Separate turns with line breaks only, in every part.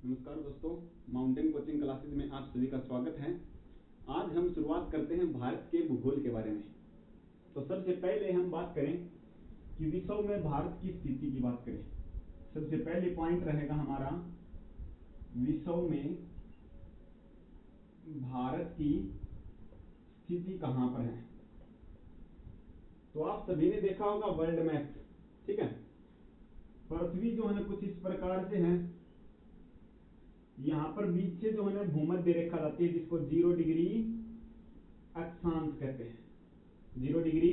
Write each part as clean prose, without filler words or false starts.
नमस्कार दोस्तों, mountain coaching classes में आप सभी का स्वागत है। आज हम शुरुआत करते हैं भारत के भूगोल के बारे में। तो सबसे पहले हम बात करें कि विश्व में भारत की स्थिति की बात करें। सबसे पहले पॉइंट रहेगा हमारा विश्व में भारत की स्थिति कहां पर है। तो आप सभी ने देखा होगा वर्ल्ड मैप, ठीक है। पृथ्वी जो है ना कुछ इस प्रकार से है। यहाँ पर बीच से जो है ना भूमध्य रेखा जाती है, जिसको 0 डिग्री अक्षांश कहते हैं। 0 डिग्री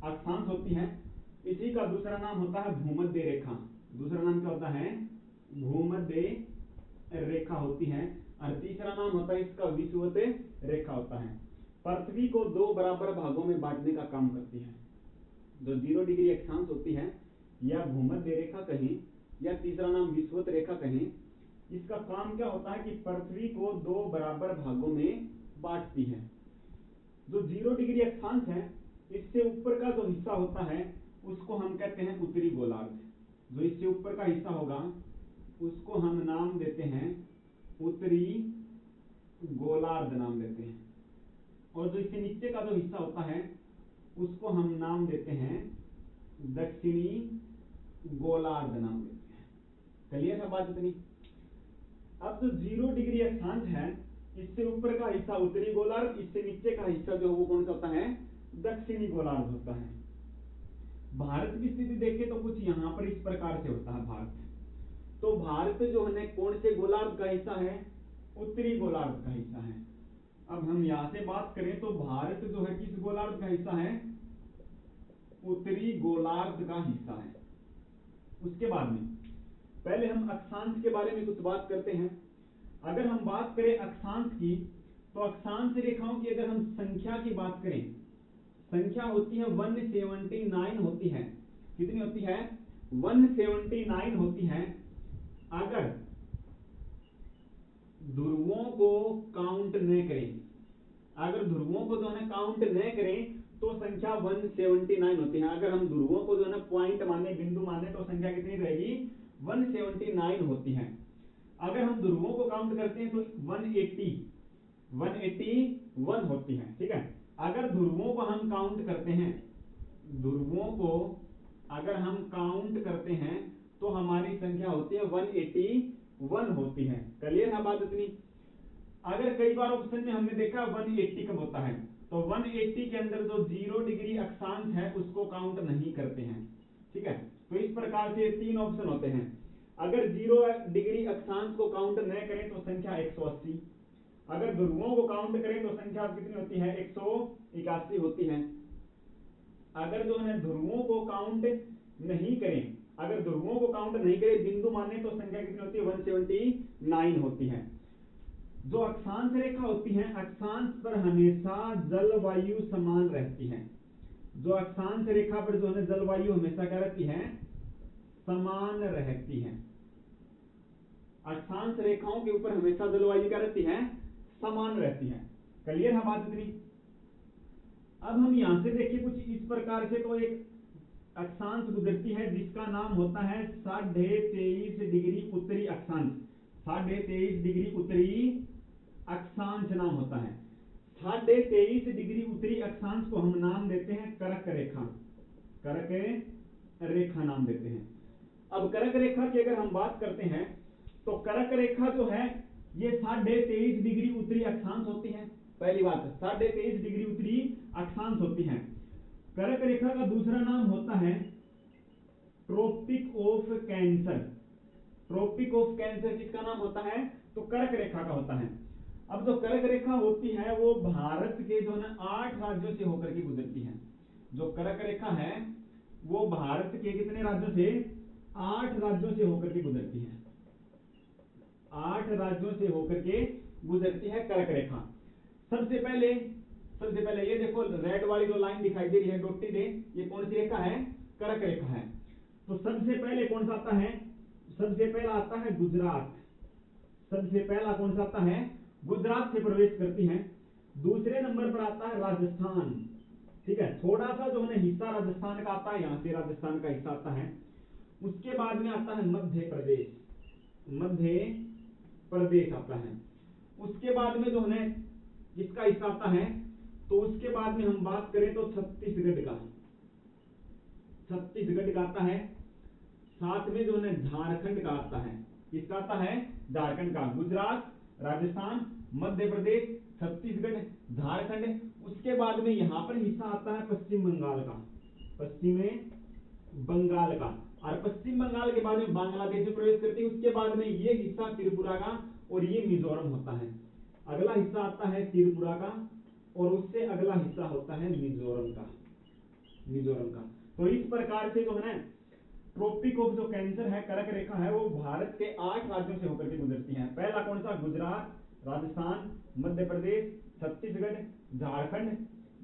अक्षांश होती है। इसी का दूसरा नाम होता है भूमध्य रेखा। दूसरा नाम क्या होता है? भूमध्य रेखा होती है। और तीसरा नाम होता है इसका विषुवत रेखा होता है। पृथ्वी को दो बराबर भागों में बांटने का काम करती है। जो 0 डिग्री अक्षांश होती है या भूमध्य रेखा कहें या तीसरा नाम विषुवत रेखा कहें, इसका काम क्या होता है कि पृथ्वी को दो बराबर भागों में बांटती है। जो 0 डिग्री अक्षांश है, इससे ऊपर का जो हिस्सा होता है उसको हम कहते हैं उत्तरी गोलार्ध। जो इससे ऊपर का हिस्सा होगा उसको हम नाम देते हैं उत्तरी गोलार्ध नाम देते हैं। और जो इससे नीचे का जो हिस्सा होता है उसको हम नाम देते हैं दक्षिणी गोलार्ध नाम देते हैं। क्लियर है बात इतनी? अब जो 0 डिग्री अक्षांश है, इससे ऊपर का हिस्सा उत्तरी गोलार्ध, इससे नीचे का हिस्सा जो है वो कौन सा होता है? दक्षिणी गोलार्ध होता है। भारत की स्थिति देखें तो कुछ यहां पर इस प्रकार से होता है भारत। तो भारत जो है कौन से गोलार्ध का हिस्सा है? उत्तरी गोलार्ध का हिस्सा है। अब हम यहां से बात करें तो भारत जो है किस गोलार्ध का हिस्सा है? उत्तरी गोलार्ध का हिस्सा है। उसके बाद में पहले हम अक्षांश के बारे में कुछ बात करते हैं। अगर हम बात करें अक्षांश की, तो अक्षांश रेखाओं की अगर हम संख्या की बात करें, संख्या होती है 179 होती है। कितनी होती है? 179 होती है। अगर ध्रुवों को काउंट न करें, अगर ध्रुवों को जो है ना काउंट न करें तो संख्या 179 होती है। अगर हम ध्रुवों को जो है ना पॉइंट माने, बिंदु माने, तो संख्या कितनी रहेगी? 179 होती है। अगर हम ध्रुवों को काउंट करते हैं तो 181 होती है, ठीक है। अगर ध्रुवों को हम काउंट करते हैं, ध्रुवों को अगर हम काउंट करते हैं तो हमारी संख्या होती है 181 होती है। क्लियर है बात इतनी? अगर कई बार ऑप्शन में हमने देखा 180 कब होता है, तो 180 के अंदर जो 0 डिग्री अक्षांश है उसको काउंट नहीं करते हैं, ठीक है। तो इस प्रकार से 3 ऑप्शन होते हैं। अगर 0 डिग्री अक्षांश को काउंट न करें तो संख्या 180। अगर ध्रुवों को काउंट करें तो संख्या कितनी होती है? 181 होती है। अगर जो है ध्रुवों को काउंट नहीं करें, अगर ध्रुवों को काउंट नहीं करें, बिंदु माने, तो संख्या कितनी होती है? 179 होती है। जो अक्षांश रेखा होती है, अक्षांश पर हमेशा जलवायु समान रहती है। जो अक्षांश रेखा पर जो है जलवायु हमेशा क्या रहती है? समान रहती है। अक्षांश रेखाओं के ऊपर हमेशा जलवायु क्या रहती है? समान रहती है। क्लियर है बात इतनी? अब हम यहां से देखिए कुछ इस प्रकार से, तो एक अक्षांश गुजरती है जिसका नाम होता है 23.5 डिग्री उत्तरी अक्षांश। 23.5 डिग्री उत्तरी अक्षांश नाम होता है। 23.5 डिग्री उत्तरी अक्षांश को हम नाम देते हैं कर्क रेखा। कर्क रेखा नाम देते हैं। अब कर्क रेखा की अगर हम बात करते हैं तो कर्क रेखा जो है ये 23.5 डिग्री उत्तरी अक्षांश होती है। पहली बात, 23.5 डिग्री उत्तरी अक्षांश होती है। कर्क रेखा का दूसरा नाम होता है tropic of cancer. Tropic of cancer किसका नाम होता है? तो कर्क रेखा का होता है। अब जो कर्क रेखा होती है वो भारत के जो है 8 राज्यों से होकर के गुजरती है। जो कर्क रेखा है वो भारत के कितने राज्यों से? 8 राज्यों से होकर के गुजरती है। 8 राज्यों से होकर के गुजरती है कर्क रेखा। सबसे पहले ये देखो रेड वाली जो लाइन दिखाई दे रही है डॉटेड है, ये कौन सी रेखा है? कर्क रेखा है। तो सबसे पहले कौन सा आता है? सबसे पहला आता है गुजरात। सबसे पहला कौन सा आता है? गुजरात से प्रवेश करती है। दूसरे नंबर पर आता है राजस्थान, ठीक है। थोड़ा सा जो है हिस्सा राजस्थान का आता है, यहां से राजस्थान का हिस्सा आता है। उसके बाद में आता है मध्य प्रदेश। मध्य प्रदेश आता है। उसके बाद में जो है किसका हिस्सा आता है, तो उसके बाद में हम बात करें तो छत्तीसगढ़ का आता है। साथ में जो है झारखंड का आता है। किसका आता है, झारखंड का। गुजरात, राजस्थान, मध्य प्रदेश, छत्तीसगढ़, झारखंड। उसके बाद में यहां पर हिस्सा आता है पश्चिम बंगाल का, और पश्चिम बंगाल के बाद में बांग्लादेश में प्रवेश करती है। उसके बाद में ये हिस्सा त्रिपुरा का और ये मिजोरम होता है। अगला हिस्सा आता है त्रिपुरा का और उससे अगला हिस्सा होता है मिजोरम का। तो इस प्रकार से जो है ना ट्रॉपिक ऑफ जो कैंसर है, कर्क रेखा है, वो भारत के 8 राज्यों से होकर के गुजरती है। पहला कौन सा, गुजरात, राजस्थान, मध्य प्रदेश, छत्तीसगढ़, झारखंड,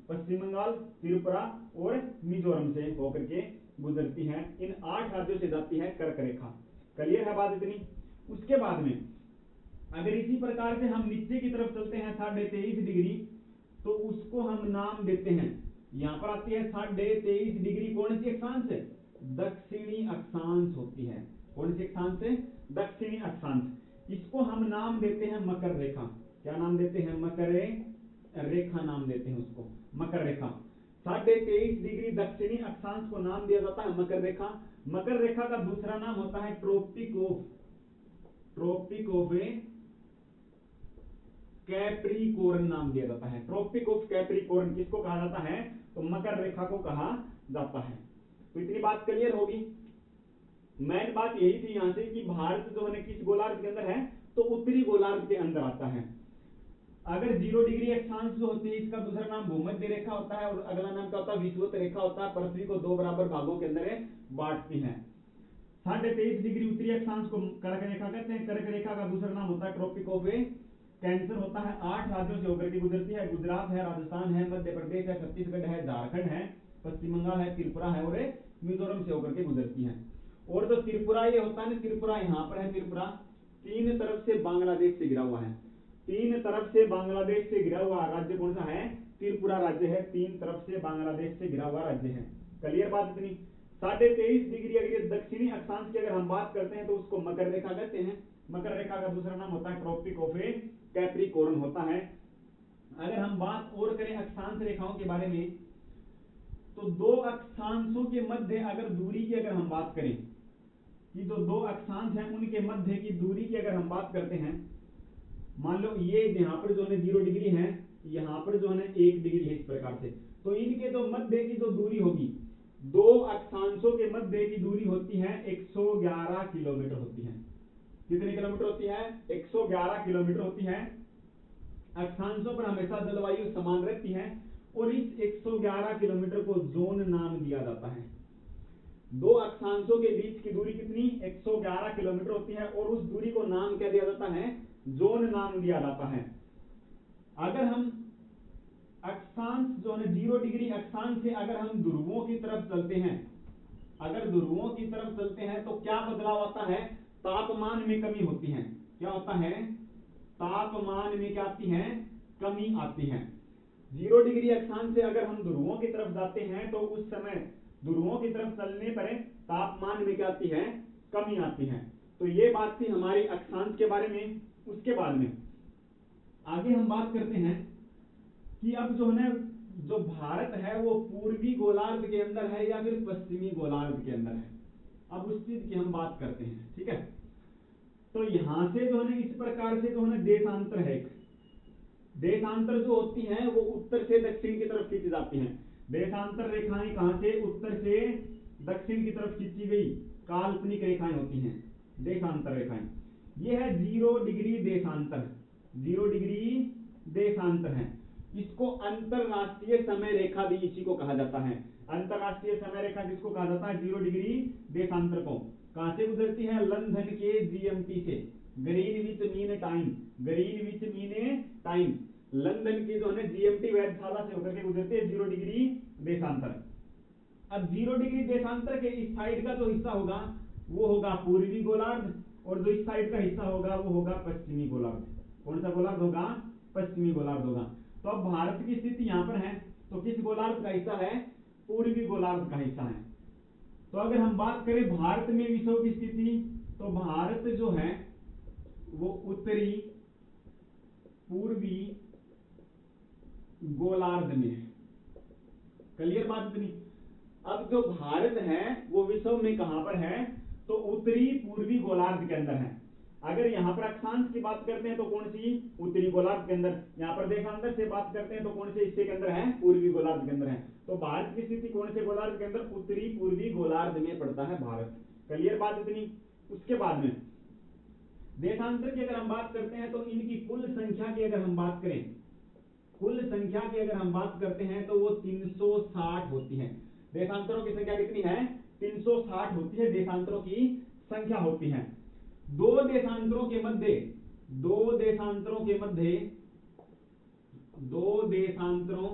पश्चिम बंगाल, त्रिपुरा और मिजोरम से होकर के गुजरती है। इन 8 राज्यों से जाती है कर्क रेखा। क्लियर है बात इतनी। उसके बाद में अगर इसी प्रकार से हम नीचे की तरफ चलते हैं 23.5 डिग्री, तो उसको हम नाम देते हैं, यहां पर आती है 23.5 डिग्री कौन सी अक्षांश है, दक्षिणी अक्षांश होती है। कौन सी अक्षांश है, दक्षिणी अक्षांश। इसको हम नाम देते हैं मकर रेखा। क्या नाम देते हैं, मकर रेखा नाम देते हैं उसको, मकर रेखा। 23.5 डिग्री दक्षिणी अक्षांश को नाम दिया जाता है मकर रेखा। मकर रेखा का दूसरा नाम होता है ट्रॉपिक ऑफ कैप्रिकॉर्न नाम दिया जाता है। ट्रॉपिक ऑफ कैप्रिकॉर्न किसको कहा जाता है, तो मकर रेखा को कहा जाता है। तो इतनी बात क्लियर होगी। मेन बात यही थी यहां से कि भारत जो है किस गोलार्ध के अंदर है, तो उत्तरी गोलार्ध के अंदर आता है। अगर 0 डिग्री अक्षांश जो होती है, इसका दूसरा नाम भूमध्य रेखा होता है और अगला नाम क्या होता है, विषुवत रेखा होता है। पृथ्वी को 2 बराबर भागों के अंदर बांटती है। 23.5 डिग्री उत्तरी अक्षांश को कर्क रेखा कहते हैं। कर्क रेखा का दूसरा नाम होता है ट्रॉपिक ऑफ कैंसर होता है। 8 राज्यों से होकर के गुजरती है। गुजरात है, राजस्थान है, मध्य प्रदेश है, छत्तीसगढ़ है, झारखंड है, पश्चिम बंगाल है, त्रिपुरा है और मिजोरम से होकर के गुजरती है। और जो त्रिपुरा ये होता है ना, त्रिपुरा यहाँ पर है। त्रिपुरा 3 तरफ से बांग्लादेश से घिरा हुआ है। 3 तरफ से बांग्लादेश से घिरा हुआ राज्य कौन सा है, त्रिपुरा राज्य है। 3 तरफ से बांग्लादेश से घिरा हुआ राज्य है। क्लियर बात इतनी। 23.5 डिग्री अगर दक्षिणी अक्षांश की अगर हम बात करते हैं तो उसको मकर रेखा कहते हैं। मकर रेखा का दूसरा नाम होता है ट्रॉपिक ऑफ कैप्रिकॉर्न होता है। अगर हम बात और करें अक्षांश रेखाओं के बारे में, तो 2 अक्षांशों के मध्य अगर दूरी की अगर हम बात करें कि जो 2 अक्षांश हैं उनके मध्य की दूरी की अगर हम बात करते हैं, मान लो ये यहाँ पर जो है 0 डिग्री है, यहाँ पर जो है 1 डिग्री है, इस प्रकार से। तो इनके जो मध्य की जो दूरी होगी, 2 अक्षांशों के मध्य की दूरी होती है 111 किलोमीटर होती है। कितने किलोमीटर होती है, 111 किलोमीटर होती है। अक्षांशों पर हमेशा जलवायु समान रहती है और इस 111 किलोमीटर को जोन नाम दिया जाता है। 2 अक्षांशों के बीच की दूरी कितनी, 111 किलोमीटर होती है और उस दूरी को नाम क्या दिया जाता है, जोन नाम दिया जाता है। अगर हम अक्षांश जो है 0 डिग्री अक्षांश से अगर हम ध्रुवों की तरफ चलते हैं, अगर ध्रुवों की तरफ चलते हैं तो क्या बदलाव आता है, तापमान में कमी होती है। क्या होता है, तापमान में क्या आती है, कमी आती है। 0 डिग्री अक्षांश से अगर हम ध्रुवों की तरफ जाते हैं तो उस समय ध्रुवों की तरफ चलने पर तापमान में क्या आती है, कमी आती है। तो ये बात थी हमारी अक्षांश के बारे में। उसके बाद में आगे हम बात करते हैं कि अब जो है ना, जो भारत है वो पूर्वी गोलार्ध के अंदर है या फिर पश्चिमी गोलार्ध के अंदर है। अब उस चीज की हम बात करते हैं, ठीक है। तो यहां से जो है ना इस प्रकार से जो है ना देशांतर है। देशांतर जो होती है वो उत्तर से दक्षिण की तरफ खींची जाती हैं। देशांतर रेखाएं कहां से, उत्तर से दक्षिण की तरफ खींची गई काल्पनिक रेखाएं होती हैं, देशांतर रेखाएं। ये है 0 डिग्री देशांतर। 0 डिग्री देशांतर है। इसको अंतरराष्ट्रीय समय रेखा भी इसी को कहा जाता है। अंतरराष्ट्रीय समय रेखा किसको कहा जाता है, 0 डिग्री देशांतर को। कहां से गुजरती है, लंदन के जीएमटी से, Greenwich mean time. Greenwich mean time London की जो है जीएमटी वेधशाला से होकर के गुजरती है 0 डिग्री देशांतर। अब 0 डिग्री देशांतर के इस साइड का जो हिस्सा होगा वो होगा पूर्वी गोलार्ध और जो इस साइड का हिस्सा होगा वो होगा पश्चिमी गोलार्ध। कौन सा गोलार्ध होगा, पश्चिमी गोलार्ध होगा। तो अब भारत की स्थिति यहां पर है, तो किस गोलार्ध का हिस्सा है, पूर्वी गोलार्ध का हिस्सा है। तो अगर हम बात करें भारत में विषव की स्थिति, तो भारत जो है वो उत्तरी पूर्वी गोलार्ध में। क्लियर बात इतनी। अब जो भारत है वो विश्व में कहां पर है, तो उत्तरी पूर्वी गोलार्ध के अंदर है। अगर यहां पर अक्षांश की बात करते हैं तो कौन सी, उत्तरी गोलार्ध के अंदर। यहां पर देशांतर से बात करते हैं तो कौन से हिस्से के अंदर है, पूर्वी गोलार्ध के अंदर है। तो भारत की स्थिति कौन से गोलार्ध के अंदर, उत्तरी पूर्वी गोलार्ध में पड़ता है भारत। क्लियर बात इतनी। उसके बाद में देशांतर की अगर हम बात करते हैं तो इनकी कुल संख्या की अगर हम बात करें, कुल संख्या की अगर हम बात करते हैं तो वो 360 होती है। देशांतरों की संख्या कितनी है, 360 होती है, देशांतरों की संख्या होती है। दो देशांतरों के मध्य, दो देशांतरों के मध्य, दो देशांतरों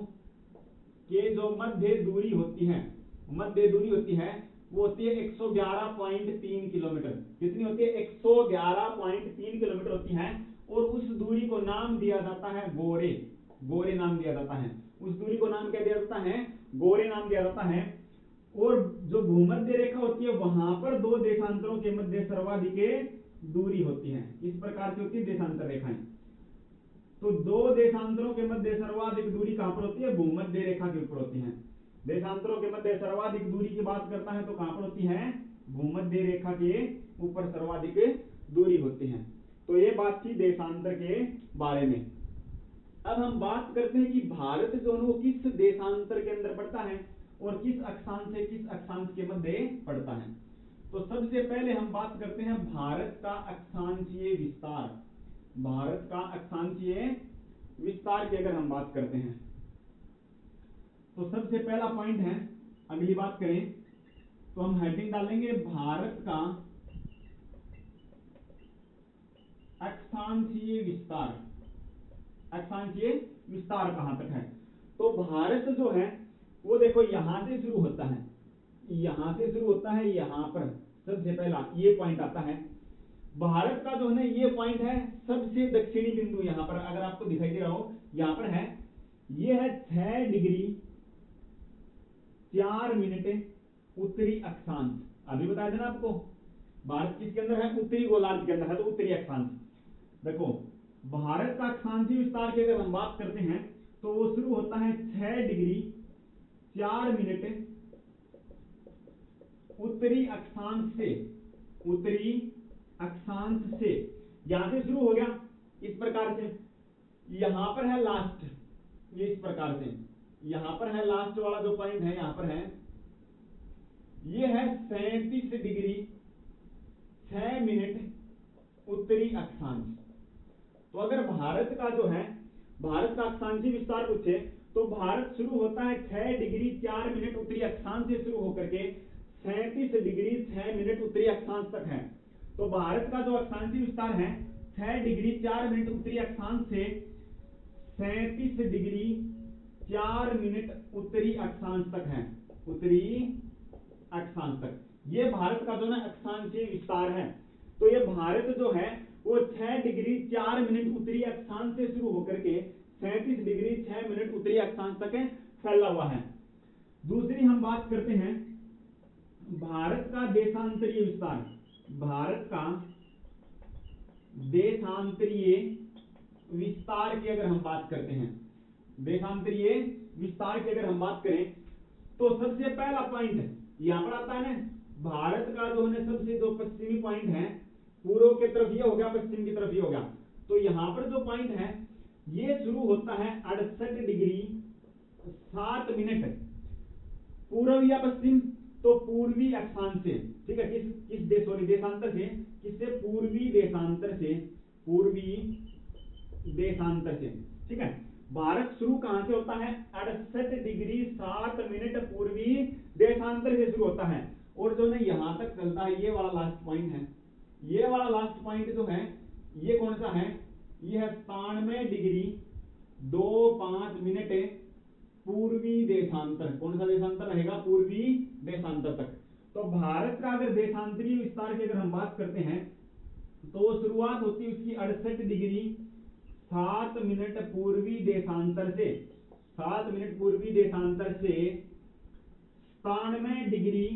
के जो मध्य दूरी होती है, मध्य दूरी होती है वो होती है 111.3 किलोमीटर। कितनी होती है, 111.3 किलोमीटर होती है। और उस दूरी को नाम दिया जाता है गोरे, गोरे नाम दिया जाता है। उस दूरी को नाम क्या दिया जाता है, गोरे नाम दिया जाता है। और जो भूमध्य रेखा होती है वहां पर दो देशांतरों के मध्य सर्वाधिक दूरी होती है। इस प्रकार से होती है देशांतर रेखाएं। तो दो देशांतरों के मध्य सर्वाधिक दूरी कहां पर होती है, भूमध्य रेखा के ऊपर होती है। देशांतरों के मध्य सर्वाधिक दूरी की बात करता है तो कहां पर होती है, भूमध्य रेखा के ऊपर सर्वाधिक दूरी होती है। तो ये बात थी देशांतर के बारे में। अब हम बात करते हैं कि भारत जो है वो किस देशांतर के अंदर पड़ता है और किस अक्षांश से किस अक्षांश के मध्य पड़ता है। तो सबसे पहले हम बात करते हैं भारत का अक्षांशीय विस्तार। भारत का अक्षांशीय विस्तार की अगर हम बात करते हैं तो सबसे पहला पॉइंट है, अगली बात करें तो हम हेडिंग डालेंगे भारत का अक्षांशीय विस्तार। अक्षांशीय विस्तार कहां तक है, तो भारत जो है वो देखो यहां से शुरू होता है, यहां से शुरू होता है, यहां पर सबसे पहला ये पॉइंट आता है। भारत का जो है ना ये पॉइंट है सबसे दक्षिणी बिंदु। यहां पर अगर आपको दिखाई दे रहा हो यहां पर है, ये है 6 डिग्री 4 मिनट उत्तरी अक्षांश। अभी बताया था ना आपको, भारत किसके अंदर है, उत्तरी गोलार्ध के अंदर है, तो उत्तरी अक्षांश। देखो भारत का अक्षांशीय विस्तार की अगर हम बात करते हैं तो वो शुरू होता है 6 डिग्री 4 मिनट उत्तरी अक्षांश से, उत्तरी अक्षांश से यहां से शुरू हो गया इस प्रकार से। यहां पर है लास्ट, ये इस प्रकार से यहां पर है लास्ट वाला जो पॉइंट है, यहां पर है, ये है 37 डिग्री 6 मिनट उत्तरी अक्षांश। तो अगर भारत का जो है, भारत का अक्षांशीय विस्तार पूछे तो भारत शुरू होता है 6 डिग्री 4 मिनट उत्तरी अक्षांश से शुरू होकर के 37 डिग्री 6 मिनट उत्तरी अक्षांश तक है। तो भारत का जो अक्षांशीय विस्तार है 6 डिग्री 4 मिनट उत्तरी अक्षांश से 37 डिग्री 4 मिनट उत्तरी अक्षांश तक है, उत्तरी अक्षांश तक। ये भारत का जो ना अक्षांशीय विस्तार है। तो ये भारत जो है वो 6 डिग्री 4 मिनट उत्तरी अक्षांश से शुरू होकर के 37 डिग्री 6 मिनट उत्तरी अक्षांश तक फैला हुआ है। दूसरी हम बात करते हैं भारत का देशांतरीय विस्तार। भारत का देशांतरीय विस्तार की अगर हम बात करते हैं, देशांतरीय विस्तार की अगर हम बात करें तो सबसे पहला पॉइंट यहां पर आता है ना, भारत का जो है सबसे जो पश्चिमी पॉइंट है, पूर्व की तरफ ये हो गया, पश्चिम की तरफ ये हो गया। तो यहां पर जो पॉइंट है ये शुरू होता है 68 डिग्री 7 मिनट पूर्व या पश्चिम, तो पूर्वी अक्षांश से, ठीक है, किस देशांतर से, किससे, पूर्वी देशांतर से, पूर्वी देशांतर से, ठीक है। भारत शुरू कहां से होता है, 68 डिग्री 7 मिनट पूर्वी देशांतर से शुरू होता है और जो है यहां तक चलता है। ये वाला लास्ट पॉइंट है, ये वाला लास्ट पॉइंट जो है ये कौन सा है, ये है 97 डिग्री 25 मिनट पूर्वी देशांतर। कौन सा देशांतर रहेगा, पूर्वी देशांतर तक। तो भारत का अगर देशांतरीय विस्तार की अगर हम बात करते हैं तो शुरुआत होती है उसकी 68 डिग्री 7 मिनट पूर्वी देशांतर से, 7 मिनट पूर्वी देशांतर से 97 डिग्री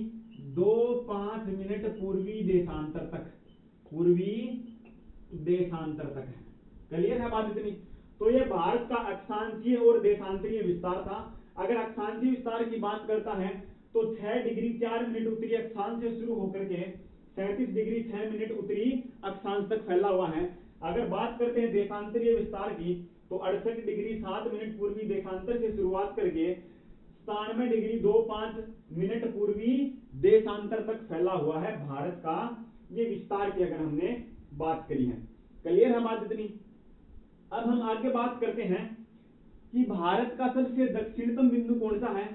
25 मिनट पूर्वी देशांतर तक, पूर्वी देशांतर तक है। क्लियर है बात इतनी? तो ये भारत का अक्षांशीय और देशांतरीय विस्तार था। अगर अक्षांशीय विस्तार की बात करता है तो 6 डिग्री 4 मिनट उत्तरी अक्षांश से शुरू होकर के 37 डिग्री 6 मिनट उत्तरी अक्षांश तक फैला हुआ है। अगर बात करते हैं देशांतरीय विस्तार की तो 68 डिग्री 7 मिनट पूर्वी देशांतर से शुरुआत करके 97 डिग्री 25 मिनट पूर्वी देशांतर तक फैला हुआ है भारत का ये विस्तार की अगर हमने बात करी है। क्लियर है बात इतनी? अब हम आगे बात करते हैं कि भारत का सबसे दक्षिणतम बिंदु कौन सा है,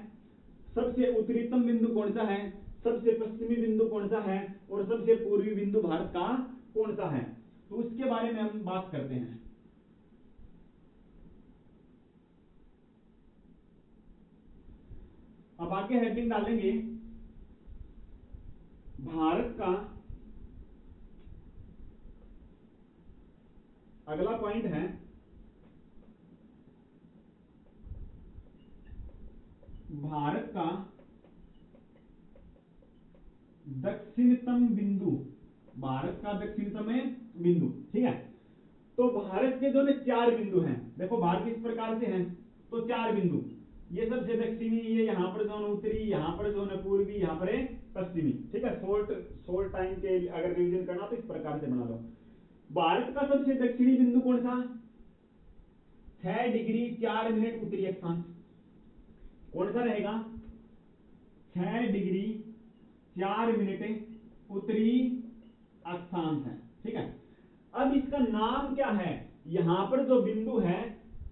सबसे उत्तरीतम बिंदु कौन सा है, सबसे पश्चिमी बिंदु कौन सा है और सबसे पूर्वी बिंदु भारत का कौन सा है, तो उसके बारे में हम बात करते हैं। अब आगे हेडिंग डालेंगे भारत का अगला पॉइंट है भारत का दक्षिणतम बिंदु, भारत का दक्षिणतम बिंदु। ठीक है, तो भारत के जो ने 4 बिंदु हैं, देखो भारत इस प्रकार से है तो 4 बिंदु, ये सबसे दक्षिणी, ये यहाँ पर जो उत्तरी, यहाँ पर जो पूर्वी, यहाँ पर पश्चिमी। ठीक है, शॉर्ट टाइम के अगर रिवीजन करना तो इस प्रकार से बना लो। भारत का सबसे दक्षिणी बिंदु कौन सा? 6 डिग्री 4 मिनट उत्तरी अक्षांश। कौन सा रहेगा? 6 डिग्री 4 मिनट उत्तरी अक्षांश है। ठीक है, अब इसका नाम क्या है? यहां पर जो बिंदु है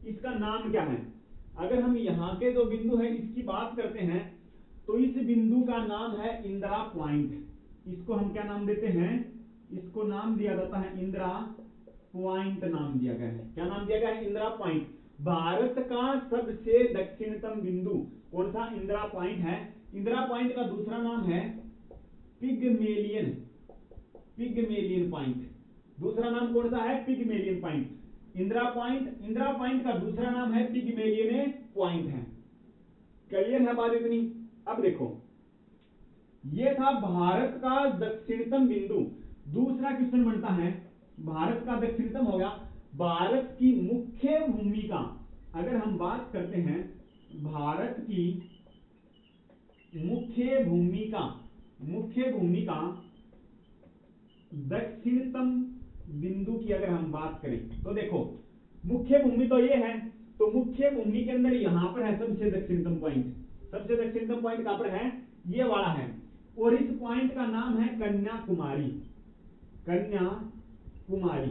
इसका नाम क्या है? अगर हम यहां के जो बिंदु है इसकी बात करते हैं तो इस बिंदु का नाम है इंदिरा पॉइंट। इसको हम क्या नाम देते हैं? इसको नाम दिया जाता है इंदिरा पॉइंट, नाम दिया गया है। क्या नाम दिया गया है? इंदिरा पॉइंट। भारत का सबसे दक्षिणतम बिंदु कौन सा? इंदिरा पॉइंट है। इंदिरा पॉइंट का दूसरा नाम है पिगमेलियन, पिगमेलियन पॉइंट। दूसरा नाम कौन सा है? Pygmalion point. इंदिरा पॉइंट का दूसरा नाम है पिगमेलियन पॉइंट है। क्लियर है बात इतनी? अब देखो, ये था भारत का दक्षिणतम बिंदु। दूसरा क्वेश्चन बनता है, भारत का दक्षिणतम हो गया, भारत की मुख्य भूमिका। अगर हम बात करते हैं भारत की मुख्य भूमिका दक्षिणतम बिंदु की अगर हम बात करें तो देखो, मुख्य भूमि तो ये है, तो मुख्य भूमि के अंदर यहां पर है सबसे दक्षिणतम पॉइंट। सबसे दक्षिणतम पॉइंट कहां पर है? ये वाला है, और इस पॉइंट का नाम है कन्याकुमारी, कन्याकुमारी।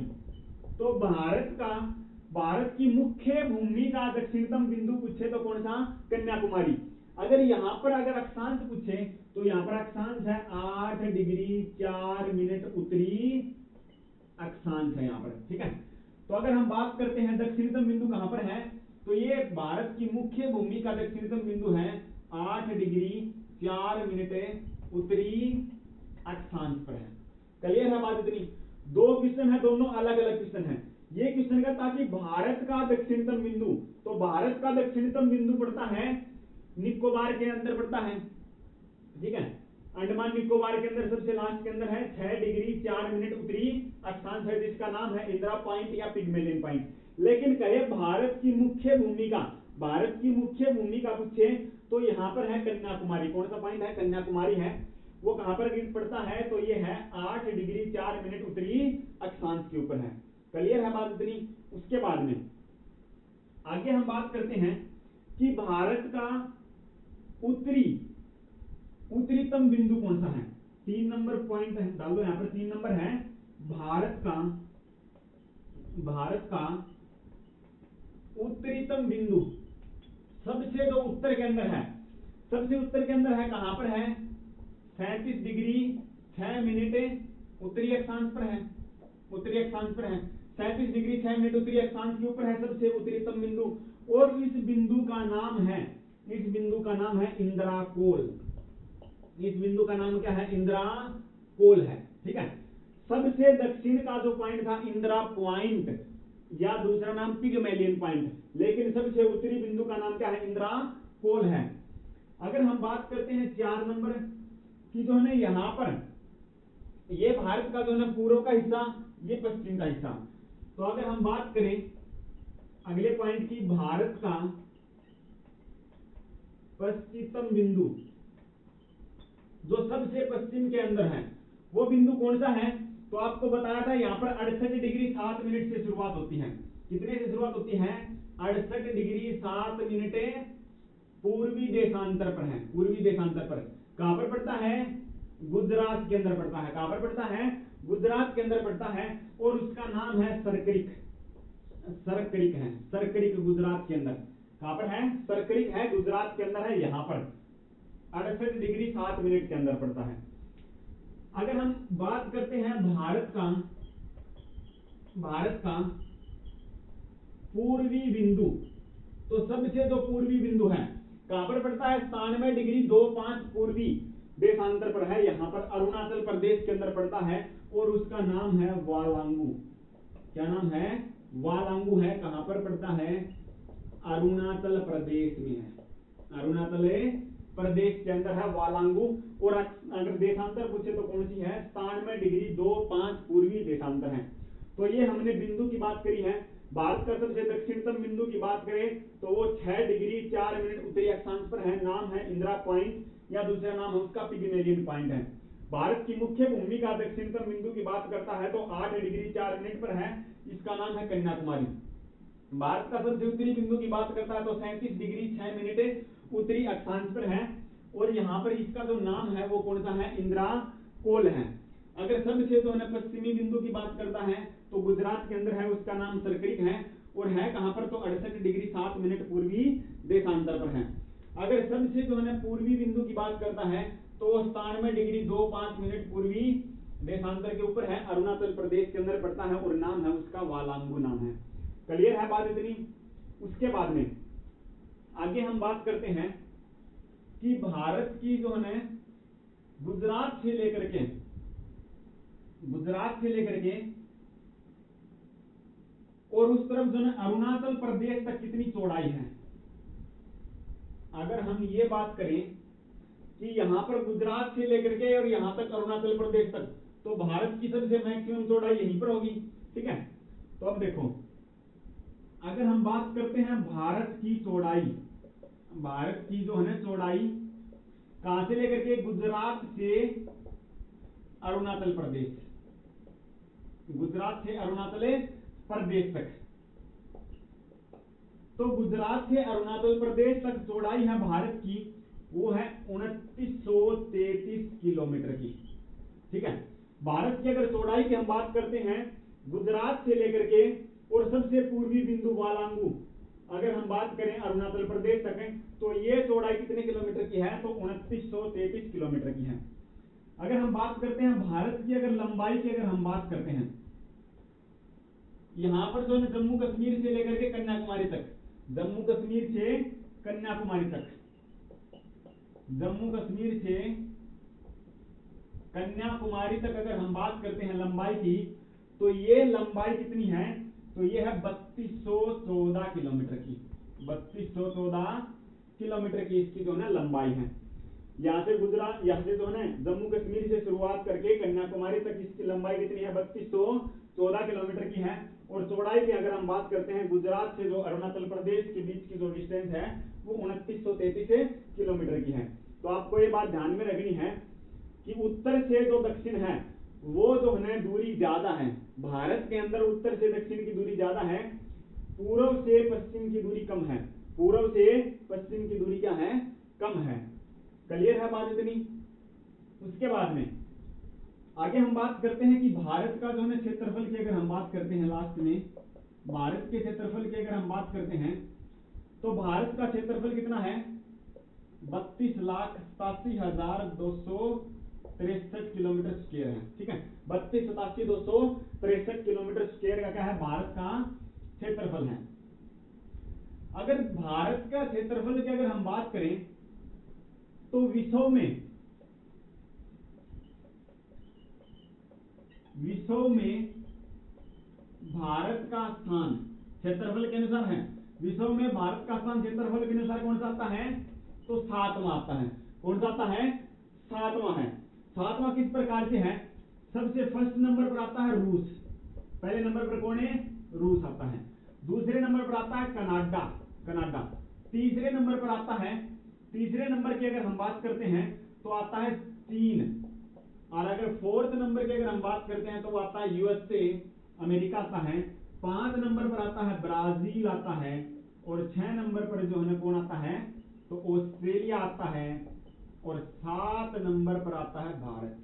तो भारत की मुख्य भूमि का दक्षिणतम बिंदु पूछे तो कौन सा? कन्याकुमारी। अगर यहां पर अगर अक्षांश पूछे तो यहां पर अक्षांश है 8 डिग्री 4 मिनट उत्तरी अक्षांश है यहां पर। ठीक है, तो अगर हम बात करते हैं दक्षिणतम बिंदु कहां पर है, तो ये भारत की मुख्य भूमि का दक्षिणतम बिंदु है 8 डिग्री 4 मिनट उत्तरी अक्षांश पर है। क्लियर है बात इतनी? 2 क्वेश्चन है, दोनों अलग अलग क्वेश्चन है। ये क्वेश्चन का ताकि भारत का दक्षिणतम बिंदु, तो भारत का दक्षिणतम बिंदु पड़ता है निकोबार के अंदर पड़ता है। ठीक है, अंडमान निकोबार के अंदर सबसे लास्ट के अंदर है 6 डिग्री 4 मिनट उत्तरी अक्षांश है, जिसका नाम है इंदिरा पॉइंट या पिगमेलियन पॉइंट। लेकिन कहे भारत की मुख्य भूमिका पूछे तो यहां पर है कन्याकुमारी। कौन सा पॉइंट है? कन्याकुमारी है। वो कहां पर पड़ता है? तो ये है 8 डिग्री 4 मिनट उत्तरी अक्षांश के ऊपर है। क्लियर है बात इतनी? उसके बाद में आगे हम बात करते हैं कि भारत का उत्तरीतम बिंदु कौन सा है। 3 नंबर पॉइंट है, डाल दो यहां पर। 3 नंबर है भारत का उत्तरीतम बिंदु, सबसे जो उत्तर के अंदर है, सबसे उत्तर के अंदर है, कहां पर है? 37 डिग्री 6 मिनट उत्तरी अक्षांश पर है, उत्तरी अक्षांश पर है। 37 डिग्री 6 मिनट उत्तरी अक्षांश के ऊपर है सबसे उत्तरीतम बिंदु, और इस बिंदु का नाम है इंदिरा कोल। इस बिंदु का नाम क्या है? इंदिरा कोल है। ठीक है, सबसे दक्षिण का जो पॉइंट था इंदिरा पॉइंट, या दूसरा नाम पिगमेलियन पॉइंट, लेकिन सबसे उत्तरी बिंदु का नाम क्या है? इंदिरा कोल है। अगर हम बात करते हैं 4 नंबर की, जो है यहां पर ये भारत का जो है पूर्व का हिस्सा, ये पश्चिम का हिस्सा। तो अगर हम बात करें अगले पॉइंट की, भारत का पश्चिमतम बिंदु जो सबसे पश्चिम के अंदर है, वो बिंदु कौन सा है? तो आपको बताया था यहाँ पर 68 डिग्री 7 मिनट से शुरुआत होती है। कितने से शुरुआत होती है? 68 डिग्री 7 मिनट पूर्वी देशांतर पर है। पूर्वी देशांतर पर कहां पर पड़ता है? गुजरात के अंदर पड़ता है। कहां पर पड़ता है? गुजरात के अंदर पड़ता है। और उसका नाम है सरकरिक। सरकरिक है, सरकरिक गुजरात के अंदर। कहां पर है? सरकरिक है, गुजरात के अंदर है। यहां पर 68 डिग्री 7 मिनट के अंदर पड़ता है। अगर हम बात करते हैं भारत का पूर्वी बिंदु, तो सबसे जो पूर्वी बिंदु है कहां पर पड़ता है? 97 डिग्री 25 पूर्वी देशांतर पर है। यहां पर अरुणाचल प्रदेश के अंदर पड़ता है और उसका नाम है वालांगू। क्या नाम है? वालांगू है। कहां पर पड़ता है? अरुणाचल प्रदेश में है। अरुणाचल प्रदेश के अंदर है वालांगू। और अगर देशांतर पूछे तो कौन सी है? 97 डिग्री 25 पूर्वी देशांतर है। तो ये हमने बिंदु की बात करी है। भारत का सबसे दक्षिणतम बिंदु की बात करें तो वो 6 डिग्री 4 मिनट उत्तरी अक्षांश पर है। नाम है इंदिरा पॉइंट, या दूसरा नाम है उसका पिग्मेलियन पॉइंट है। भारत की मुख्य भूमि का दक्षिणतम बिंदु की बात करता है तो 8 डिग्री 4 मिनट पर है। इसका नाम है कन्याकुमारी। भारत का सबसे उत्तरी बिंदु की बात करता है तो 37 डिग्री 6 मिनट उत्तरी अक्षांश पर है। और यहाँ पर इसका जो नाम है वो कौन सा है? इंदिरा कोल है। अगर सबसे जो है पश्चिमी बिंदु की बात करता है तो गुजरात के अंदर है, उसका नाम सरकरिक है। और है कहां पर? तो 68 डिग्री 7 मिनट पूर्वी देशांतर पर है। अगर सबसे जो है पूर्वी बिंदु की बात करता है तो 97 डिग्री 25 मिनट पूर्वी देशांतर के ऊपर है, अरुणाचल प्रदेश के अंदर पड़ता है और नाम है उसका वालांगू नाम है। क्लियर है बात इतनी? उसके बाद में आगे हम बात करते हैं कि भारत की जो है गुजरात से लेकर के और उस तरफ जो है अरुणाचल प्रदेश तक कितनी चौड़ाई है। अगर हम ये बात करें कि यहां पर गुजरात से लेकर के और यहां तक अरुणाचल प्रदेश तक, तो भारत की सबसे मैक्सिमम चौड़ाई यहीं पर होगी। ठीक है, तो अब देखो, अगर हम बात करते हैं भारत की चौड़ाई, भारत की जो है ना चौड़ाई कहां से लेकर के? गुजरात से अरुणाचल प्रदेश, गुजरात से अरुणाचल प्रदेश तक। तो गुजरात से अरुणाचल प्रदेश तक चौड़ाई है भारत की, वो है 2933 किलोमीटर की। ठीक है, भारत की अगर चौड़ाई की हम बात करते हैं गुजरात से लेकर के और सबसे पूर्वी बिंदु वालांगू अगर हम बात करें अरुणाचल प्रदेश तक है, तो ये चौड़ाई कितने किलोमीटर की है? तो 2933 किलोमीटर की है। अगर हम बात करते हैं भारत की अगर लंबाई की अगर हम बात करते हैं, यहां पर जो है जम्मू कश्मीर से लेकर के कन्याकुमारी तक, जम्मू कश्मीर से कन्याकुमारी तक, जम्मू कश्मीर से कन्याकुमारी तक अगर हम बात करते हैं लंबाई की, तो ये लंबाई कितनी है? तो ये है 3214 किलोमीटर की। 3214 किलोमीटर की इसकी जो है लंबाई है। यहां से गुजरात, यहां से जो है जम्मू कश्मीर से शुरुआत करके कन्याकुमारी तक इसकी लंबाई कितनी है? 3214 किलोमीटर की है। और चौड़ाई की अगर हम बात करते हैं गुजरात से जो अरुणाचल प्रदेश के बीच की जो डिस्टेंस है वो 2933 किलोमीटर की है। तो आपको ये बात ध्यान में रखनी है कि उत्तर से जो दक्षिण है वो जो है दूरी ज्यादा है। भारत के अंदर उत्तर से दक्षिण की दूरी ज्यादा है, पूर्व से पश्चिम की दूरी कम है। पूर्व से पश्चिम की दूरी क्या है? कम है। क्लियर है बात इतनी? उसके बाद में आगे हम बात करते हैं कि भारत का जो है क्षेत्रफल की अगर हम बात करते हैं, लास्ट में भारत के क्षेत्रफल की अगर हम बात करते हैं तो भारत का क्षेत्रफल कितना है? 32,87,263 किलोमीटर स्क्वायर है। ठीक है, 32,87,263 किलोमीटर स्क्वायर का क्या है? भारत का क्षेत्रफल है। अगर भारत का क्षेत्रफल की अगर हम बात करें तो विश्व में भारत का स्थान क्षेत्रफल के अनुसार है। विश्व में भारत का स्थान क्षेत्रफल के अनुसार कौन सा आता है? तो 7वां आता है। कौन सा आता है? 7वां है। 7वां किस प्रकार से है? सबसे फर्स्ट नंबर पर आता है रूस, पहले नंबर पर कौन है? रूस आता है। दूसरे नंबर पर आता है कनाडा। तीसरे नंबर पर आता है, तीसरे नंबर की अगर हम बात करते हैं तो आता है चीन। और अगर फोर्थ नंबर की अगर हम बात करते हैं तो वो आता है यूएसए, अमेरिका आता है। 5 नंबर पर आता है ब्राजील आता है। और 6 नंबर पर जो है ना कौन आता है? तो ऑस्ट्रेलिया आता है। और 7 नंबर पर आता है भारत।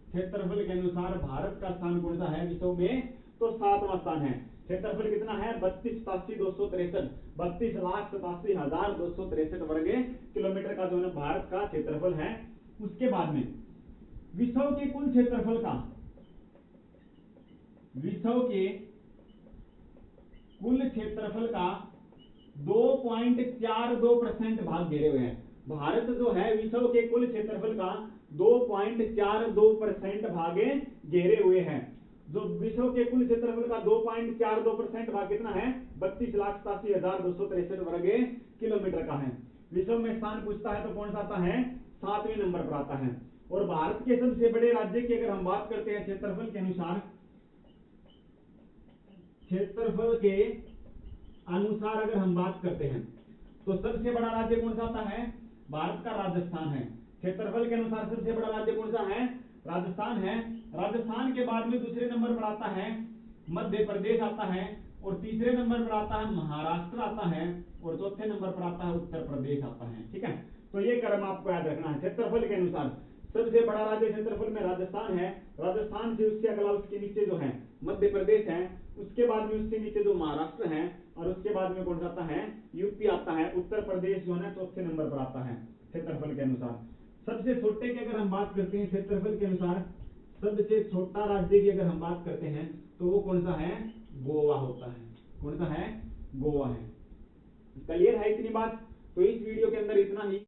क्षेत्रफल के अनुसार भारत का स्थान कौन सा है विश्व में? तो 7वां स्थान है। क्षेत्रफल कितना है? 32,87,263 32,87,263 वर्ग किलोमीटर का जो है भारत का क्षेत्रफल है। उसके बाद में विश्व के कुल क्षेत्रफल का, विश्व के कुल क्षेत्रफल का 2.42% भाग घेरे हुए हैं। भारत जो है विश्व के कुल क्षेत्रफल का 2.42% भाग घेरे हुए हैं। जो विश्व के कुल क्षेत्रफल का 2.42% भाग कितना है? 32,87,263 वर्ग किलोमीटर का है। विश्व में स्थान पूछता है तो कौन सा आता है? 7वें नंबर पर आता है। और भारत के सबसे बड़े राज्य की अगर हम बात करते हैं क्षेत्रफल के अनुसार, क्षेत्रफल के अनुसार अगर हम बात करते हैं तो सबसे बड़ा राज्य कौन सा आता है? भारत का राजस्थान है। क्षेत्रफल के अनुसार सबसे बड़ा राज्य कौन सा है? राजस्थान है। राजस्थान के बाद में दूसरे नंबर पर आता है मध्य प्रदेश आता है। और तीसरे नंबर पर आता है महाराष्ट्र आता है। और चौथे नंबर पर आता है उत्तर प्रदेश आता है। ठीक है, तो ये क्रम आपको याद रखना है। क्षेत्रफल के अनुसार सबसे बड़ा राज्य क्षेत्रफल में राजस्थान है। राजस्थान से उसके अगला उसके नीचे जो है मध्य प्रदेश है। उसके बाद में उससे नीचे जो महाराष्ट्र है। और उसके बाद में कौन सा आता है? यूपी आता है। उत्तर प्रदेश जो है ना चौथे नंबर पर आता है क्षेत्रफल के अनुसार। सबसे छोटे की अगर हम बात करते हैं क्षेत्रफल के अनुसार, सबसे छोटा राज्य की अगर हम बात करते हैं तो वो कौन सा है? गोवा होता है। कौन सा है? गोवा है। क्लियर है इतनी बात? तो इस वीडियो के अंदर इतना ही।